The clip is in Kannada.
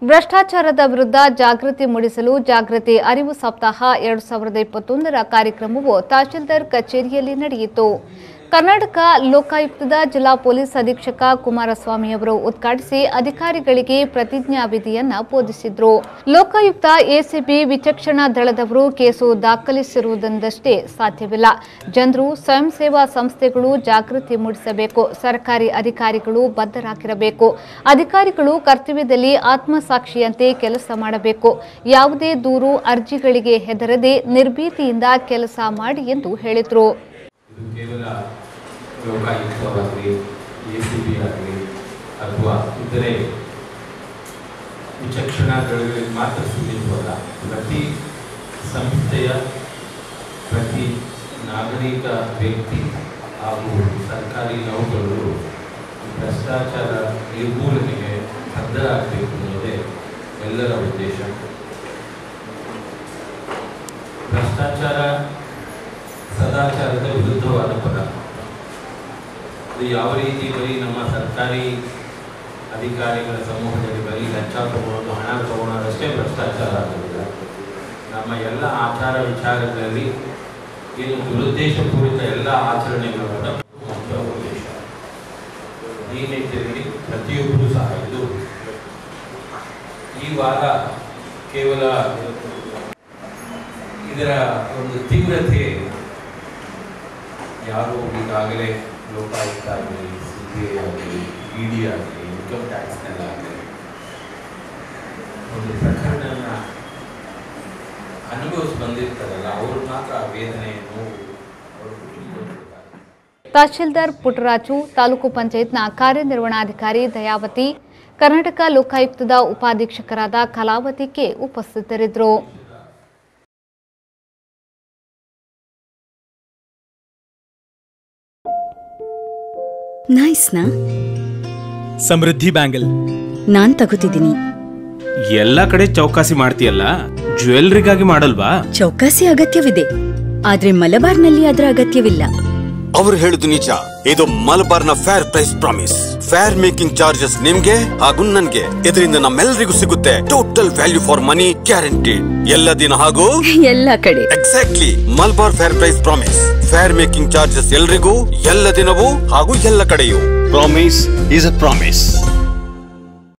ಭ್ರಷ್ಟಾಚಾರದ ವಿರುದ್ಧ ಜಾಗೃತಿ ಮೂಡಿಸಲು ಜಾಗೃತಿ ಅರಿವು ಸಪ್ತಾಹ 2021ರ ಕಾರ್ಯಕ್ರಮವು ತಹಶೀಲ್ದಾರ್ ಕಚೇರಿಯಲ್ಲಿ ನಡೆಯಿತು. ಕರ್ನಾಟಕ ಲೋಕಾಯುಕ್ತದ ಜಿಲ್ಲಾ ಪೊಲೀಸ್ ಅಧೀಕ್ಷಕ ಕುಮಾರಸ್ವಾಮಿ ಅವರು ಉದ್ಘಾಟಿಸಿ ಅಧಿಕಾರಿಗಳಿಗೆ ಪ್ರತಿಜ್ಞಾ ವಿಧಿಯನ್ನು ಬೋಧಿಸಿದರು. ಲೋಕಾಯುಕ್ತ ಎಸಿಬಿ ವಿಚಕ್ಷಣಾ ದಳದವರು ಕೇಸು ದಾಖಲಿಸಿರುವುದೊಂದಷ್ಟೇ ಸಾಧ್ಯವಿಲ್ಲ. ಜನರು ಸ್ವಯಂ ಸೇವಾ ಸಂಸ್ಥೆಗಳು ಜಾಗೃತಿ ಮೂಡಿಸಬೇಕು. ಸರ್ಕಾರಿ ಅಧಿಕಾರಿಗಳು ಬದ್ಧರಾಗಿರಬೇಕು. ಅಧಿಕಾರಿಗಳು ಕರ್ತವ್ಯದಲ್ಲಿ ಆತ್ಮಸಾಕ್ಷಿಯಂತೆ ಕೆಲಸ ಮಾಡಬೇಕು. ಯಾವುದೇ ದೂರು ಅರ್ಜಿಗಳಿಗೆ ಹೆದರದೆ ನಿರ್ಭೀತಿಯಿಂದ ಕೆಲಸ ಮಾಡಿ ಎಂದು ಹೇಳಿದರು. ಕೇವಲ ಲೋಕಾಯುಕ್ತವಾಗಲಿ ಎಸಿಬಿ ಆಗಲಿ ಅಥವಾ ಇತರೆ ವಿಚಕ್ಷಣಾ ದಳಗಳಿಗೆ ಮಾತ್ರ ಸೀಮಿತವಲ್ಲ. ಪ್ರತಿ ಸಂಸ್ಥೆಯ ಪ್ರತಿ ನಾಗರಿಕ ವ್ಯಕ್ತಿ ಹಾಗೂ ಸರ್ಕಾರಿ ನೌಕರರು ಭ್ರಷ್ಟಾಚಾರ ನಿರ್ಮೂಲನೆಗೆ ಬದ್ಧರಾಗಬೇಕು ಅನ್ನೋದೇ ಎಲ್ಲರ ಉದ್ದೇಶ. ಭ್ರಷ್ಟಾಚಾರ ಸದಾಚಾರದ ವಿರುದ್ಧವಾದ ಪದ. ಅದು ಯಾವ ರೀತಿ ಬರೀ ನಮ್ಮ ಸರ್ಕಾರಿ ಅಧಿಕಾರಿಗಳ ಸಮೂಹದಲ್ಲಿ ಬರೀ ಲಂಚ ತಗೊಳ್ಳೋದು, ಹಣ ತಗೊಳ್ಳೋದಷ್ಟೇ ಭ್ರಷ್ಟಾಚಾರ ಆಗೋದಿಲ್ಲ. ನಮ್ಮ ಎಲ್ಲ ಆಚಾರ ವಿಚಾರಗಳಲ್ಲಿ ಏನು ದುರುದ್ದೇಶಪೂರಿತ ಎಲ್ಲ ಆಚರಣೆಗಳ ಮುಖ್ಯ ಉದ್ದೇಶ. ಈ ನಿಟ್ಟಿನಲ್ಲಿ ಪ್ರತಿಯೊಬ್ಬರೂ ಸಹ ಇದು ಈ ವಾರ ಕೇವಲ ಇದರ ಒಂದು ತೀವ್ರತೆ ಯಾರು ಈಗಾಗಲೇ ಲೋಕಾಯುಕ್ತ ಆಗಲಿ, ಸಿಬಿಐ ಆಗಲಿ, ಇಡಿ ಆಗಲಿ, ಇನ್ಕಮ್ ಟ್ಯಾಕ್ಸ್ನಲ್ಲಾಗಲಿ ಒಂದು ಪ್ರಕರಣನ ಅನುಭವಿಸಿ ಬಂದಿರ್ತಾರಲ್ಲ, ಅವರು ಮಾತ್ರ ಆ ವೇದನೆಯನ್ನು ತಹಶೀಲ್ದಾರ್ ಪುಟ್ಟರಾಜು, ತಾಲೂಕು ಪಂಚಾಯತ್ನ ಕಾರ್ಯನಿರ್ವಹಣಾಧಿಕಾರಿ ದಯಾವತಿ, ಕರ್ನಾಟಕ ಲೋಕಾಯುಕ್ತದ ಉಪಾಧೀಕ್ಷಕರಾದ ಕಲಾವತಿ ಕೆ ಉಪಸ್ಥಿತರಿದ್ದರು. ನೈಸ್ನಾ? ಸಮೃದ್ಧಿ ಬ್ಯಾಂಗಲ್ ನಾನ್ ತಗೋತಿದ್ದೀನಿ. ಎಲ್ಲ ಕಡೆ ಚೌಕಾಸಿ ಮಾಡ್ತೀಯಲ್ಲ, ಜ್ಯುವೆಲ್ರಿಗಾಗಿ ಮಾಡಲ್ವಾ? ಚೌಕಾಸಿ ಅಗತ್ಯವಿದೆ, ಆದ್ರೆ ಮಲಬಾರ್ನಲ್ಲಿ ಅದರ ಅಗತ್ಯವಿಲ್ಲ. ಅವರು ಹೇಳುದು ನಿಜ. ಇದು ಮಲಬಾರ್ನ fair price promise. Fair making charges ನಿಮ್ಗೆ ಹಾಗೂ ನನ್ಗೆ. ಇದರಿಂದ ನಮ್ಮೆಲ್ಲರಿಗೂ ಸಿಗುತ್ತೆ total value for money guaranteed. ಎಲ್ಲ ದಿನ ಹಾಗೂ ಎಲ್ಲ ಕಡೆ. Exactly. Malabar fair price promise. Fair making charges ಎಲ್ರಿಗೂ, ಎಲ್ಲ ದಿನವೂ ಹಾಗೂ ಎಲ್ಲ ಕಡೆಯೂ. Promise is a promise.